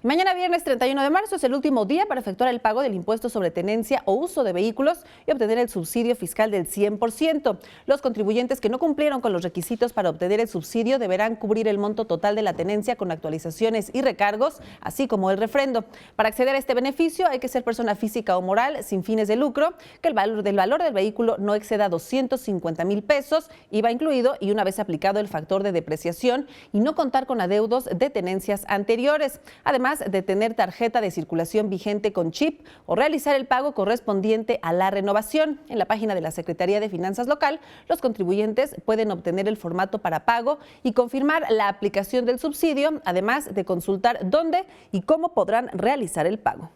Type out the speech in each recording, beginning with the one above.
Mañana viernes 31 de marzo es el último día para efectuar el pago del impuesto sobre tenencia o uso de vehículos y obtener el subsidio fiscal del 100%. Los contribuyentes que no cumplieron con los requisitos para obtener el subsidio deberán cubrir el monto total de la tenencia con actualizaciones y recargos, así como el refrendo. Para acceder a este beneficio hay que ser persona física o moral sin fines de lucro, que el valor del vehículo no exceda 250,000 pesos, IVA incluido, y una vez aplicado el factor de depreciación, y no contar con adeudos de tenencias anteriores. Además de tener tarjeta de circulación vigente con chip o realizar el pago correspondiente a la renovación. En la página de la Secretaría de Finanzas Local, los contribuyentes pueden obtener el formato para pago y confirmar la aplicación del subsidio, además de consultar dónde y cómo podrán realizar el pago.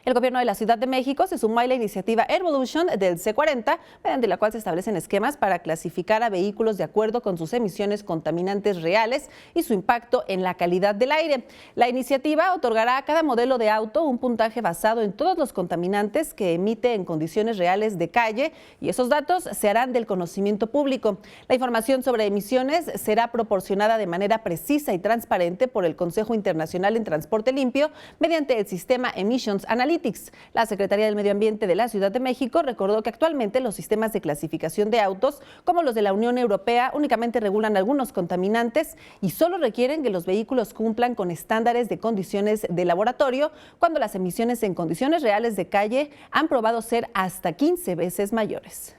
El gobierno de la Ciudad de México se sumó a la iniciativa Airvolution del C40, mediante la cual se establecen esquemas para clasificar a vehículos de acuerdo con sus emisiones contaminantes reales y su impacto en la calidad del aire. La iniciativa otorgará a cada modelo de auto un puntaje basado en todos los contaminantes que emite en condiciones reales de calle, y esos datos se harán del conocimiento público. La información sobre emisiones será proporcionada de manera precisa y transparente por el Consejo Internacional en Transporte Limpio mediante el sistema Emissions Analytics. La Secretaría del Medio Ambiente de la Ciudad de México recordó que actualmente los sistemas de clasificación de autos, como los de la Unión Europea, únicamente regulan algunos contaminantes y solo requieren que los vehículos cumplan con estándares de condiciones de laboratorio, cuando las emisiones en condiciones reales de calle han probado ser hasta 15 veces mayores.